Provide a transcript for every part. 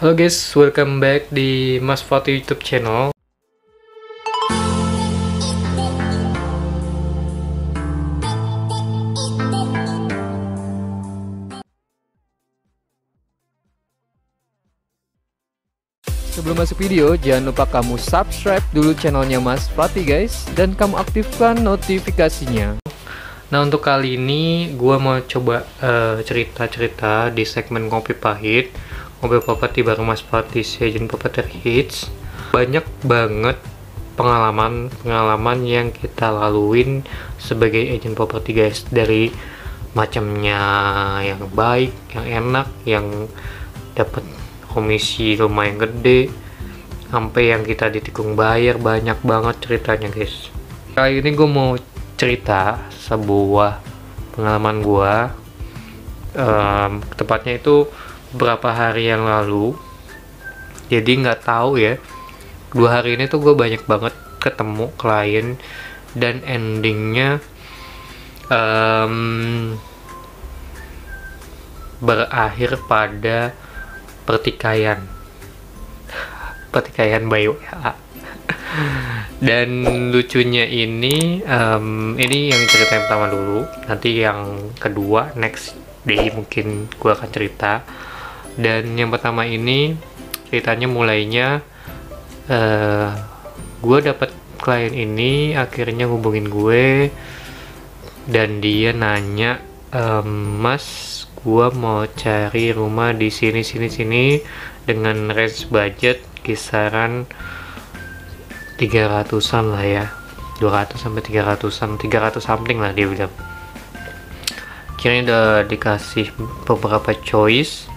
Halo guys, welcome back di Mas Foto YouTube channel. Sebelum masuk video, jangan lupa kamu subscribe dulu channelnya Mas Fati guys, dan kamu aktifkan notifikasinya. Nah, untuk kali ini gue mau coba cerita-cerita di segmen Ngopi Pahit, Ngopi Properti baru Mas Fati Agent Property Hits. Banyak banget pengalaman yang kita laluin sebagai agent properti guys, dari macamnya yang baik, yang enak, yang dapat komisi lumayan gede, sampai yang kita ditikung bayar. Banyak banget ceritanya guys. Kali ini gue mau cerita sebuah pengalaman gue, tepatnya itu beberapa hari yang lalu. Jadi nggak tahu ya, 2 hari ini tuh gue banyak banget ketemu klien, dan endingnya berakhir pada pertikaian Bayu ya. Dan lucunya ini yang cerita yang pertama dulu, nanti yang kedua next day mungkin gue akan cerita. Dan yang pertama ini ceritanya mulainya gue dapet klien ini akhirnya hubungin gue, dan dia nanya, Mas, gue mau cari rumah di sini dengan range budget kisaran 300-an lah ya, 200 sampai 300-an, 300 something lah dia bilang. Akhirnya udah dikasih beberapa choice,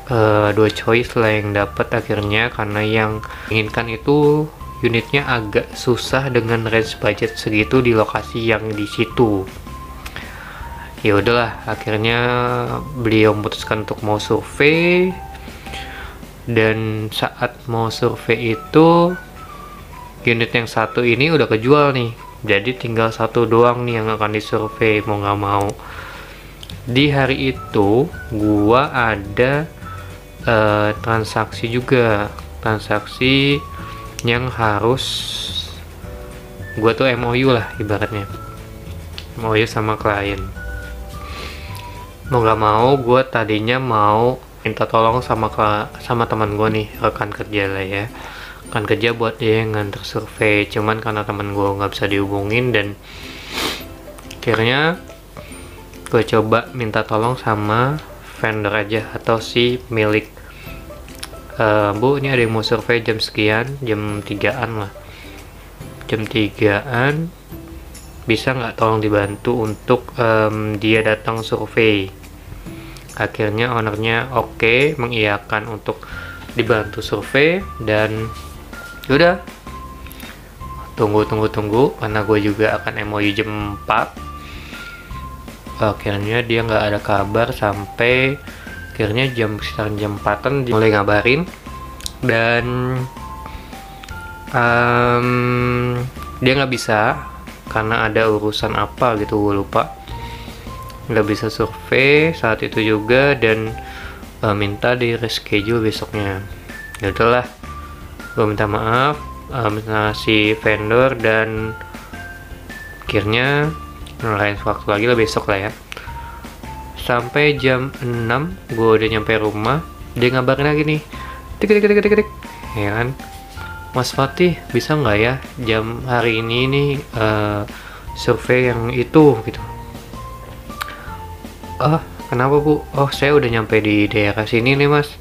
2 choice lah yang dapat akhirnya, karena yang inginkan itu unitnya agak susah dengan range budget segitu di lokasi yang di situ. Ya udahlah, akhirnya beliau memutuskan untuk mau survei. Dan saat mau survei itu, unit yang satu ini udah kejual nih, jadi tinggal satu doang nih yang akan disurvei mau nggak mau. Di hari itu gua ada transaksi juga, transaksi yang harus gua tuh MOU lah ibaratnya, MOU sama klien. Mau nggak mau gue tadinya mau minta tolong sama teman gue nih, rekan kerja lah ya, rekan kerja buat dia nganter survei. Cuman karena teman gue nggak bisa dihubungin, dan akhirnya gue coba minta tolong sama vendor aja atau si milik. Bu, ini ada yang mau survei jam sekian, jam 3-an lah, jam 3-an bisa nggak tolong dibantu untuk dia datang survei. Akhirnya ownernya oke, mengiyakan untuk dibantu survei, dan udah tunggu karena gue juga akan MOU jam 4. Akhirnya dia nggak ada kabar sampai akhirnya sekitar jam 4-an dia mulai ngabarin, dan dia nggak bisa karena ada urusan apa gitu, gue lupa, nggak bisa survei saat itu juga, dan minta di reschedule besoknya. Ya udahlah, gue minta maaf sama si vendor, dan akhirnya lain waktu lagi lah, besok lah ya. Sampai jam 6 gue udah nyampe rumah, dia ngabarin lagi nih, tik ya kan, Mas Fatih bisa nggak ya jam hari ini nih survei yang itu gitu. Kenapa Bu? Oh, saya udah nyampe di daerah sini nih Mas.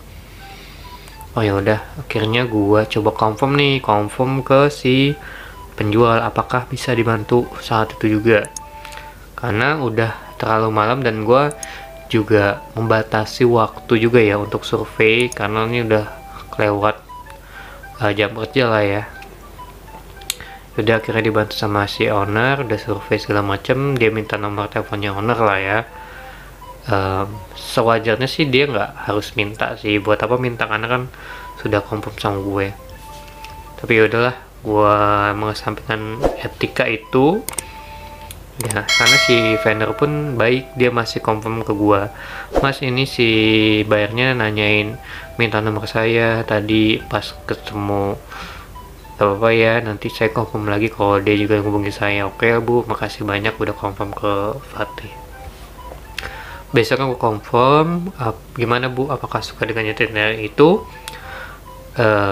Oh ya udah, akhirnya gua coba confirm ke si penjual apakah bisa dibantu saat itu juga, karena udah terlalu malam dan gua juga membatasi waktu juga ya untuk survei, karena ini udah kelewat jam kerja lah ya. Udah akhirnya dibantu sama si owner, udah survei segala macem, dia minta nomor teleponnya owner lah ya. Sewajarnya sih dia nggak harus minta sih, buat apa minta, karena kan sudah confirm sama gue. Tapi yaudahlah, gue mengesampingkan etika itu, Ya, karena si vendor pun baik, dia masih confirm ke gua, Mas ini si bayarnya nanyain minta nomor saya tadi pas ketemu, gak apa-apa ya, nanti saya confirm lagi kalau dia juga hubungi saya. Oke bu, makasih banyak udah confirm ke Fatih. Besok aku confirm, gimana bu, apakah suka dengan itinerary itu?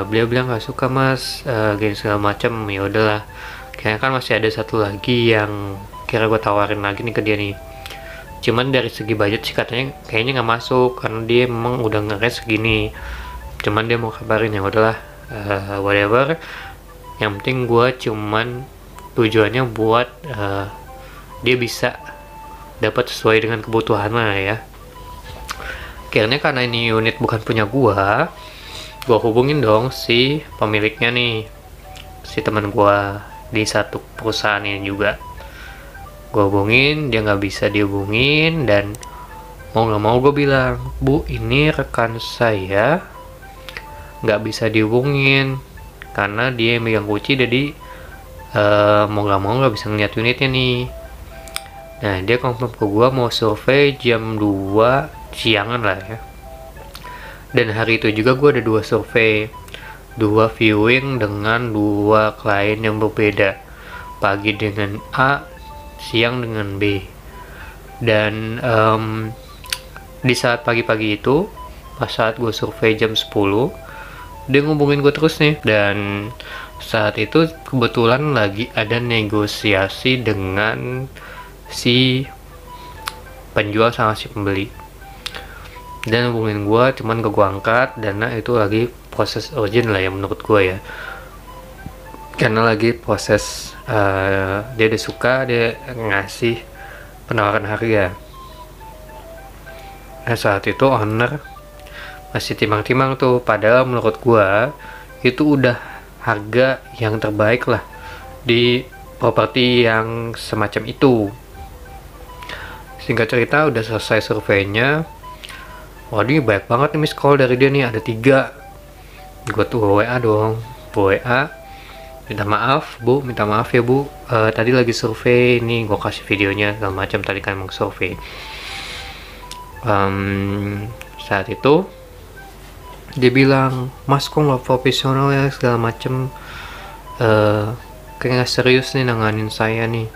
Beliau bilang gak suka mas, gini segala macam. Ya udahlah, kayaknya kan masih ada satu lagi yang kira gue tawarin lagi nih ke dia nih, cuman dari segi budget sih katanya kayaknya nggak masuk karena dia memang udah ngeres segini, cuman dia mau kabarin. Ya udahlah, whatever, yang penting gue cuman tujuannya buat dia bisa dapat sesuai dengan kebutuhan lah ya. Akhirnya karena ini unit bukan punya gua hubungin dong si pemiliknya nih, si teman gua di satu perusahaan ini juga. Gue hubungin, dia nggak bisa dihubungin, dan mau nggak mau gue bilang, bu ini rekan saya nggak bisa dihubungin karena dia yang megang kunci, jadi mau nggak mau nggak bisa ngeliat unitnya nih. Nah dia confirm ke gue mau survei jam 2 siangan lah ya, dan hari itu juga gue ada 2 survei, 2 viewing dengan 2 klien yang berbeda, pagi dengan A, siang dengan B. Dan di saat pagi-pagi itu, pas saat gue survei jam 10, dia ngubungin gue terus nih. Dan saat itu kebetulan lagi ada negosiasi dengan si penjual sama si pembeli, dan hubungin gue, cuman gue angkat karena itu lagi proses urgent lah ya menurut gue ya, karena lagi proses dia udah suka, dia ngasih penawaran harga. Nah saat itu owner masih timang-timang tuh, padahal menurut gua itu udah harga yang terbaik lah di properti yang semacam itu. Singkat cerita udah selesai surveinya, waduh banyak banget nih miss call dari dia nih, ada 3. Gua tuh WA dong, WA minta maaf bu, minta maaf ya bu, tadi lagi survei nih, gue kasih videonya segala macam, tadi kan emang survei. Saat itu dia bilang, mas kok nggak profesional ya segala macam, kayak nggak serius nih nanganin saya nih.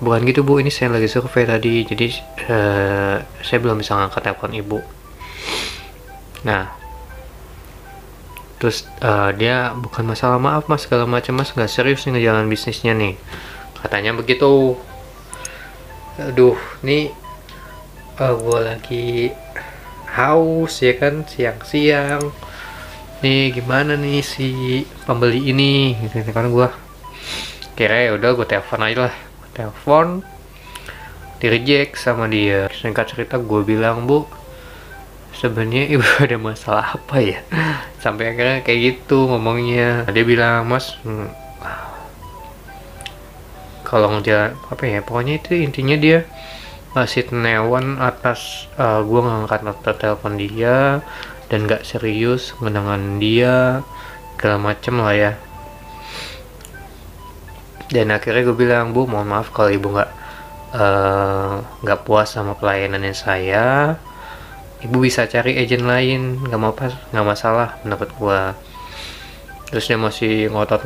Bukan gitu bu, ini saya lagi survei tadi, jadi saya belum bisa ngangkat telepon ibu. Nah terus dia, bukan masalah maaf mas segala macam, mas nggak serius nih ngejalan bisnisnya nih, katanya begitu. Aduh nih gue lagi haus ya kan, siang-siang nih, gimana nih si pembeli ini gitu kan. Gue kira ya udah gue telepon aja lah, telepon di reject sama dia. Singkat cerita gue bilang, bu sebenarnya ibu ada masalah apa ya, sampai akhirnya kayak gitu ngomongnya. Dia bilang, mas kalau ngejalan apa ya, pokoknya itu intinya dia masih newan atas gue ngangkat telepon dia dan gak serius ngenangan dia segala macem lah ya. Dan akhirnya gue bilang, bu mohon maaf kalau ibu nggak puas sama pelayanannya saya, ibu bisa cari agent lain, nggak masalah menurut gua. Terus dia masih ngotot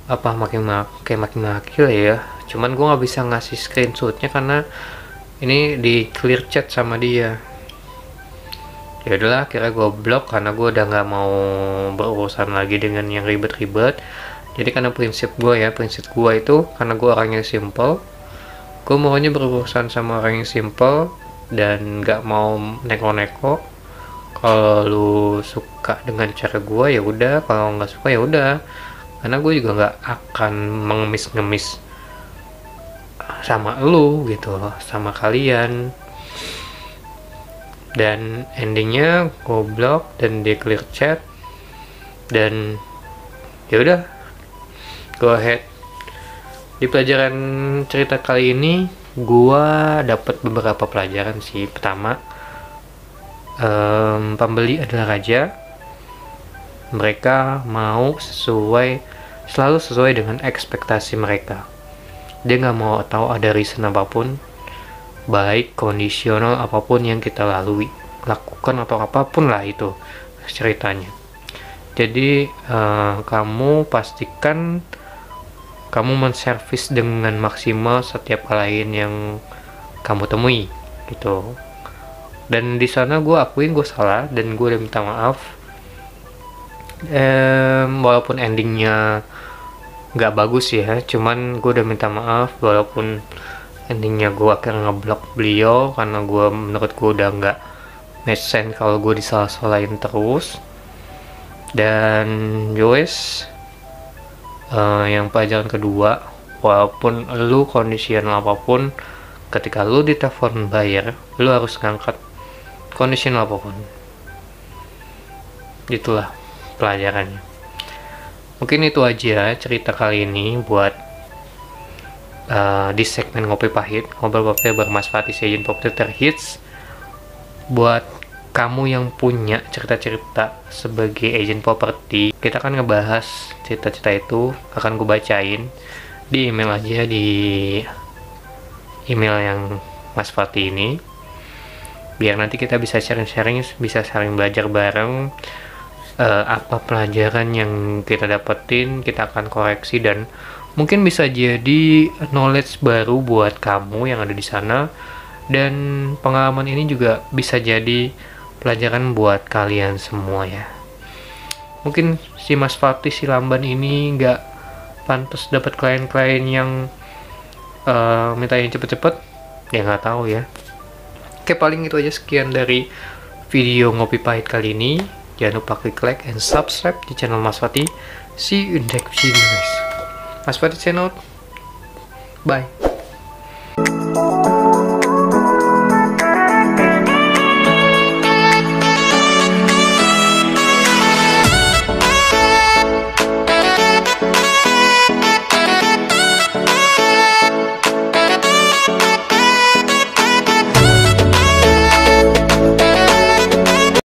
apa makin maki lah ya. Cuman gua nggak bisa ngasih screenshotnya karena ini di clear chat sama dia. Ya udahlah, akhirnya gua blok karena gua udah nggak mau berurusan lagi dengan yang ribet-ribet. Jadi karena prinsip gua itu karena gua orangnya simple, gue maunya berurusan sama orang yang simple dan gak mau neko-neko. Kalau lu suka dengan cara gue ya udah, kalau nggak suka ya udah, karena gue juga nggak akan mengemis-ngemis sama lu gitu loh, sama kalian. Dan endingnya gue blok dan dia clear chat, dan ya udah, go ahead. Di pelajaran cerita kali ini gua dapat beberapa pelajaran sih. Pertama, pembeli adalah raja, mereka mau sesuai selalu sesuai dengan ekspektasi mereka. Dia nggak mau tahu ada reason apapun, baik kondisional apapun yang kita lalui, lakukan atau apapun lah itu ceritanya. Jadi kamu pastikan kamu menservis dengan maksimal setiap klien yang kamu temui gitu. Dan di sana gue akuin gue salah dan gue udah minta maaf. Walaupun endingnya nggak bagus ya, cuman gue udah minta maaf. Walaupun endingnya gue akhirnya ngeblok beliau karena menurut gue udah nggak make sense kalau gue disalah-salahin terus. Dan Joyce, yang pelajaran kedua, walaupun lu kondisional apapun, ketika lu ditelepon bayar, lu harus ngangkat kondisional apapun. Itulah pelajarannya. Mungkin itu aja cerita kali ini buat di segmen Ngopi Pahit, ngobrol kopi bermanfaat Agent Property terhits. Buat kamu yang punya cerita-cerita sebagai agent properti, kita akan ngebahas cerita-cerita itu, akan gue bacain di email aja, di email yang Mas Fatih ini, biar nanti kita bisa sharing-sharing, bisa saling belajar bareng. Apa pelajaran yang kita dapetin, kita akan koreksi, dan mungkin bisa jadi knowledge baru buat kamu yang ada di sana. Dan pengalaman ini juga bisa jadi pelajaran buat kalian semua ya. Mungkin si Mas Fatih si lamban ini nggak pantas dapat klien-klien yang minta yang cepet-cepet, ya nggak tahu ya. Oke, paling itu aja, sekian dari video Ngopi Pahit kali ini. Jangan lupa klik like and subscribe di channel Mas Fatih. See you in the next video guys. Mas Fatih sign out. Bye.